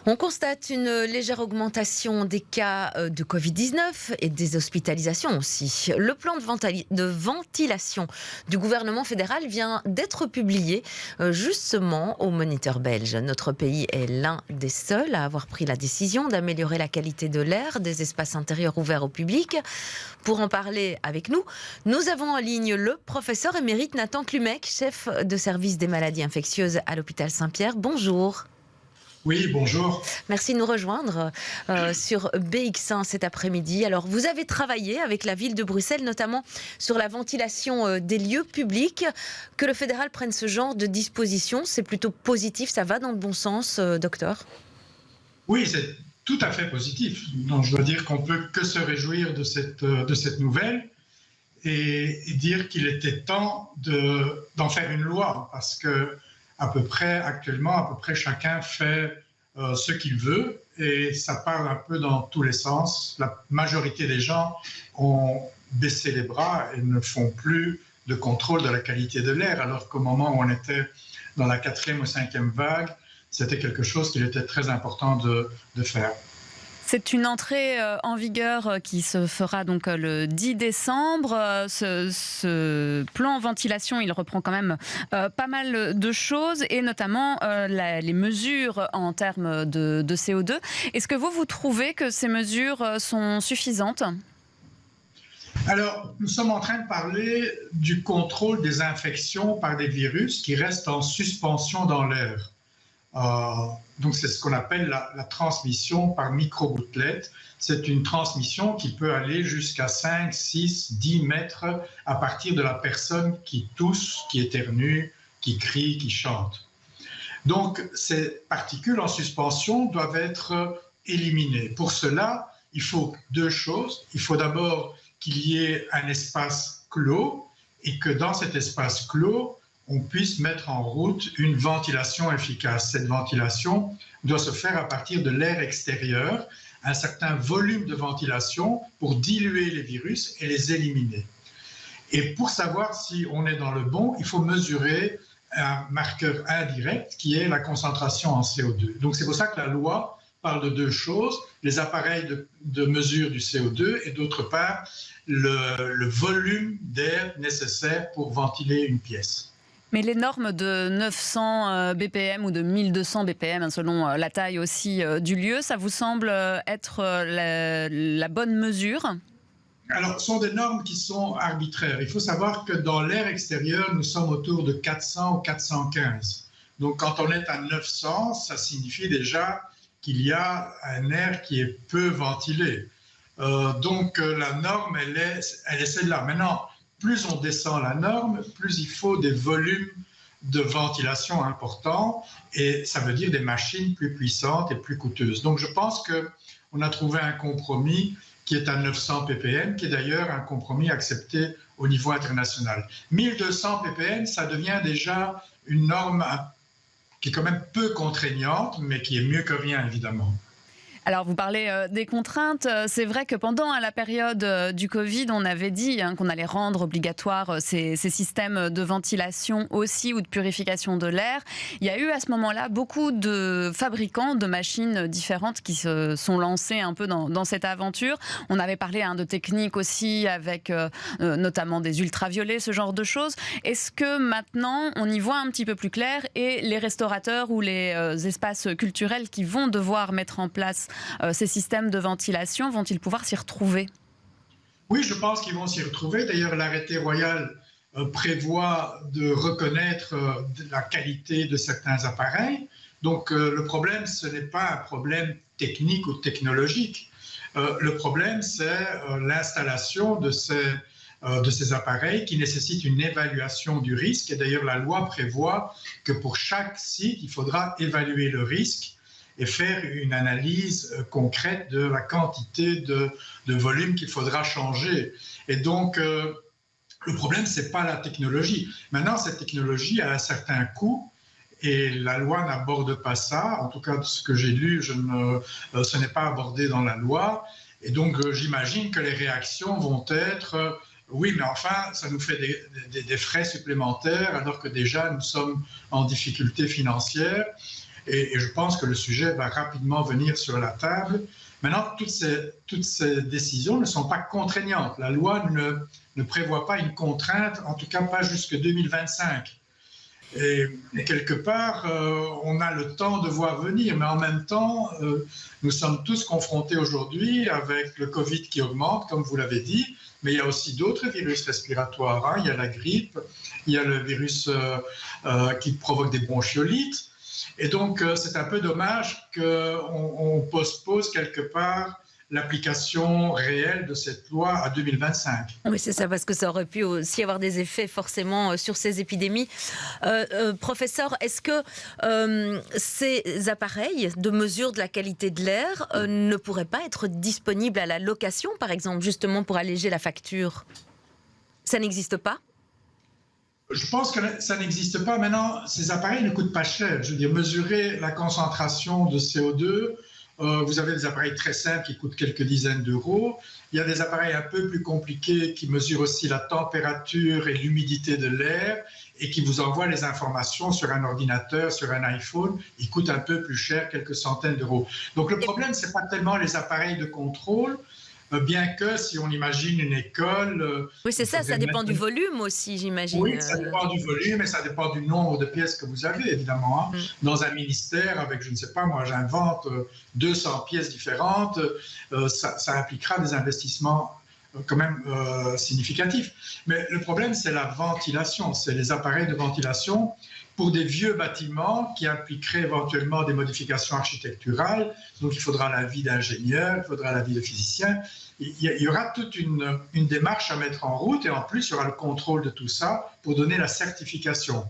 On constate une légère augmentation des cas de Covid-19 et des hospitalisations aussi. Le plan de ventilation du gouvernement fédéral vient d'être publié justement au Moniteur belge. Notre pays est l'un des seuls à avoir pris la décision d'améliorer la qualité de l'air des espaces intérieurs ouverts au public. Pour en parler avec nous, nous avons en ligne le professeur émérite Nathan Klumec, chef de service des maladies infectieuses à l'hôpital Saint-Pierre. Bonjour. Oui, bonjour. Merci de nous rejoindre sur BX1 cet après-midi. Alors, vous avez travaillé avec la ville de Bruxelles, notamment sur la ventilation des lieux publics. Que le fédéral prenne ce genre de dispositions, c'est plutôt positif, ça va dans le bon sens, docteur? Oui, c'est tout à fait positif. Donc, je dois dire qu'on ne peut que se réjouir de cette nouvelle et dire qu'il était temps d'en faire une loi, parce que actuellement, à peu près chacun fait ce qu'il veut et ça parle un peu dans tous les sens. La majorité des gens ont baissé les bras et ne font plus de contrôle de la qualité de l'air, alors qu'au moment où on était dans la 4e ou 5e vague, c'était quelque chose qu'il était très important de faire. C'est une entrée en vigueur qui se fera donc le 10 décembre. Ce plan ventilation, il reprend quand même pas mal de choses et notamment les mesures en termes de CO2. Est-ce que vous trouvez que ces mesures sont suffisantes ? Alors, nous sommes en train de parler du contrôle des infections par des virus qui restent en suspension dans l'air. Donc c'est ce qu'on appelle la transmission par micro-gouttelettes. C'est une transmission qui peut aller jusqu'à 5, 6, 10 mètres à partir de la personne qui tousse, qui éternue, qui crie, qui chante. Donc ces particules en suspension doivent être éliminées. Pour cela, il faut deux choses. Il faut d'abord qu'il y ait un espace clos et que dans cet espace clos, on puisse mettre en route une ventilation efficace. Cette ventilation doit se faire à partir de l'air extérieur, un certain volume de ventilation pour diluer les virus et les éliminer. Et pour savoir si on est dans le bon, il faut mesurer un marqueur indirect qui est la concentration en CO2. Donc c'est pour ça que la loi parle de deux choses, les appareils de mesure du CO2 et d'autre part le volume d'air nécessaire pour ventiler une pièce. Mais les normes de 900 BPM ou de 1200 BPM, selon la taille aussi du lieu, ça vous semble être la bonne mesure ? Alors, ce sont des normes qui sont arbitraires. Il faut savoir que dans l'air extérieur, nous sommes autour de 400 ou 415. Donc, quand on est à 900, ça signifie déjà qu'il y a un air qui est peu ventilé. Donc, la norme, elle est celle-là. Maintenant, plus on descend la norme, plus il faut des volumes de ventilation importants et ça veut dire des machines plus puissantes et plus coûteuses. Donc je pense qu'on a trouvé un compromis qui est à 900 ppm, qui est d'ailleurs un compromis accepté au niveau international. 1200 ppm, ça devient déjà une norme qui est quand même peu contraignante, mais qui est mieux que rien évidemment. Alors, vous parlez des contraintes. C'est vrai que pendant la période du Covid, on avait dit qu'on allait rendre obligatoire ces systèmes de ventilation aussi ou de purification de l'air. Il y a eu à ce moment-là beaucoup de fabricants de machines différentes qui se sont lancés un peu dans cette aventure. On avait parlé de techniques aussi avec notamment des ultraviolets, ce genre de choses. Est-ce que maintenant, on y voit un petit peu plus clair et les restaurateurs ou les espaces culturels qui vont devoir mettre en place ces systèmes de ventilation, vont-ils pouvoir s'y retrouver ? Oui, je pense qu'ils vont s'y retrouver. D'ailleurs, l'arrêté royal prévoit de reconnaître la qualité de certains appareils. Donc, le problème, ce n'est pas un problème technique ou technologique. Le problème, c'est l'installation de ces appareils qui nécessitent une évaluation du risque. Et d'ailleurs, la loi prévoit que pour chaque site, il faudra évaluer le risque et faire une analyse concrète de la quantité de volume qu'il faudra changer. Et donc, le problème, ce n'est pas la technologie. Maintenant, cette technologie a un certain coût et la loi n'aborde pas ça. En tout cas, de ce que j'ai lu, ce n'est pas abordé dans la loi. Et donc, j'imagine que les réactions vont être oui, mais enfin, ça nous fait des frais supplémentaires alors que déjà, nous sommes en difficulté financière. Et je pense que le sujet va rapidement venir sur la table. Maintenant, toutes ces décisions ne sont pas contraignantes. La loi ne prévoit pas une contrainte, en tout cas pas jusque 2025. Et quelque part, on a le temps de voir venir, mais en même temps, nous sommes tous confrontés aujourd'hui avec le Covid qui augmente, comme vous l'avez dit, mais il y a aussi d'autres virus respiratoires. Hein. Il y a la grippe, il y a le virus qui provoque des bronchiolites. Et donc, c'est un peu dommage qu'on postpose quelque part l'application réelle de cette loi à 2025. Oui, c'est ça, parce que ça aurait pu aussi avoir des effets forcément sur ces épidémies. Professeur, est-ce que ces appareils de mesure de la qualité de l'air ne pourraient pas être disponibles à la location, par exemple, justement pour alléger la facture? Ça n'existe pas? Je pense que ça n'existe pas. Maintenant, ces appareils ne coûtent pas cher. Je veux dire, mesurer la concentration de CO2, vous avez des appareils très simples qui coûtent quelques dizaines d'euros. Il y a des appareils un peu plus compliqués qui mesurent aussi la température et l'humidité de l'air et qui vous envoient les informations sur un ordinateur, sur un iPhone. Ils coûtent un peu plus cher, quelques centaines d'euros. Donc le problème, ce n'est pas tellement les appareils de contrôle, bien que si on imagine une école... Oui, c'est ça, ça dépend du volume aussi, j'imagine. Oui, ça dépend du volume et ça dépend du nombre de pièces que vous avez, évidemment. Hein. Dans un ministère, avec, je ne sais pas, moi j'invente 200 pièces différentes, ça impliquera des investissements quand même significatifs. Mais le problème, c'est la ventilation, c'est les appareils de ventilation pour des vieux bâtiments qui impliqueraient éventuellement des modifications architecturales. Donc il faudra l'avis d'ingénieurs, il faudra l'avis de physiciens. Il y aura toute une démarche à mettre en route et en plus il y aura le contrôle de tout ça pour donner la certification.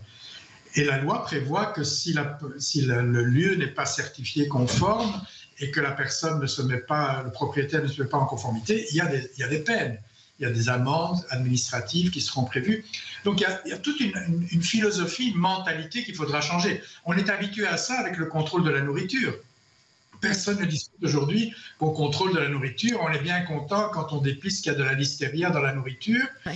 Et la loi prévoit que si le lieu n'est pas certifié conforme et que la personne ne se met pas, le propriétaire ne se met pas en conformité, il y a des peines. Il y a des amendes administratives qui seront prévues. Donc il y a toute une philosophie, une mentalité qu'il faudra changer. On est habitué à ça avec le contrôle de la nourriture. Personne ne discute aujourd'hui qu'au contrôle de la nourriture. On est bien content quand on dépiste qu'il y a de la listeria dans la nourriture. Ouais.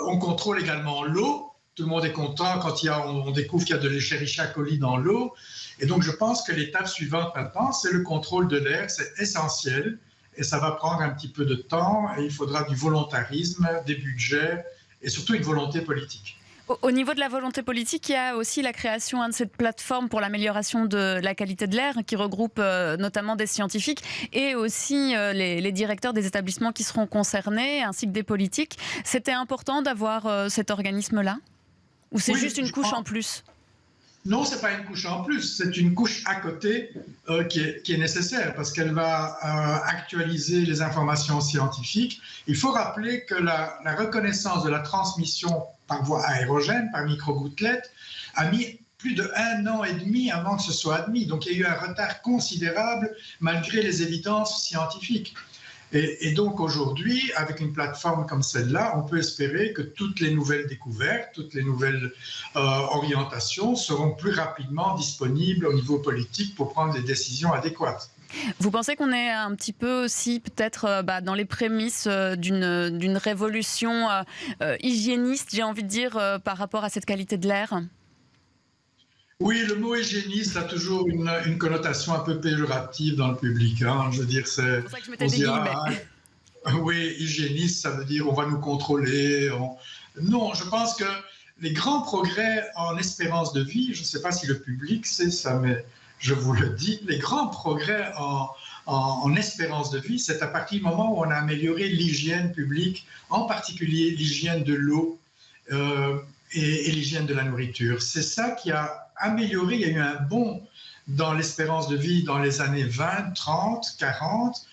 On contrôle également l'eau. Tout le monde est content quand on découvre qu'il y a de l'Escherichia coli dans l'eau. Et donc je pense que l'étape suivante maintenant, c'est le contrôle de l'air. C'est essentiel. Et ça va prendre un petit peu de temps et il faudra du volontarisme, des budgets et surtout une volonté politique. Au niveau de la volonté politique, il y a aussi la création de cette plateforme pour l'amélioration de la qualité de l'air qui regroupe notamment des scientifiques et aussi les directeurs des établissements qui seront concernés ainsi que des politiques. C'était important d'avoir cet organisme-là? Ou c'est juste une couche en plus? Non, ce n'est pas une couche en plus, c'est une couche à côté qui est nécessaire parce qu'elle va actualiser les informations scientifiques. Il faut rappeler que la reconnaissance de la transmission par voie aérogène, par micro-gouttelettes, a mis plus de 1 an et demi avant que ce soit admis. Donc il y a eu un retard considérable malgré les évidences scientifiques. Et donc aujourd'hui, avec une plateforme comme celle-là, on peut espérer que toutes les nouvelles découvertes, toutes les nouvelles orientations seront plus rapidement disponibles au niveau politique pour prendre des décisions adéquates. Vous pensez qu'on est un petit peu aussi peut-être dans les prémices d'une révolution hygiéniste, j'ai envie de dire, par rapport à cette qualité de l'air ? Oui, le mot hygiéniste a toujours une connotation un peu péjorative dans le public. Hein. Je veux dire, c'est... pour ça que je mettais des guillemets. Oui, hygiéniste, ça veut dire on va nous contrôler. Non, je pense que les grands progrès en espérance de vie, je ne sais pas si le public sait ça, mais je vous le dis, les grands progrès en espérance de vie, c'est à partir du moment où on a amélioré l'hygiène publique, en particulier l'hygiène de l'eau et l'hygiène de la nourriture. C'est ça qui a amélioré, il y a eu un bond dans l'espérance de vie dans les années 20, 30, 40,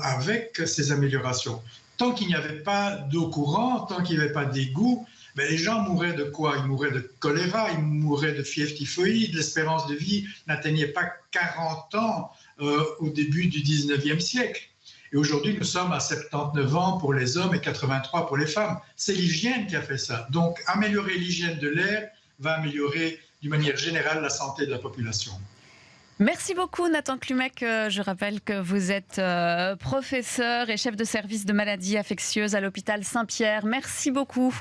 avec ces améliorations. Tant qu'il n'y avait pas d'eau courante, tant qu'il n'y avait pas d'égout, les gens mouraient de quoi? Ils mouraient de choléra, ils mouraient de fièvre typhoïde. L'espérance de vie n'atteignait pas 40 ans au début du 19e siècle. Et aujourd'hui, nous sommes à 79 ans pour les hommes et 83 pour les femmes. C'est l'hygiène qui a fait ça. Donc, améliorer l'hygiène de l'air va améliorer d'une manière générale la santé de la population. Merci beaucoup Nathan Clumec. Je rappelle que vous êtes professeur et chef de service de maladies infectieuses à l'hôpital Saint-Pierre. Merci beaucoup.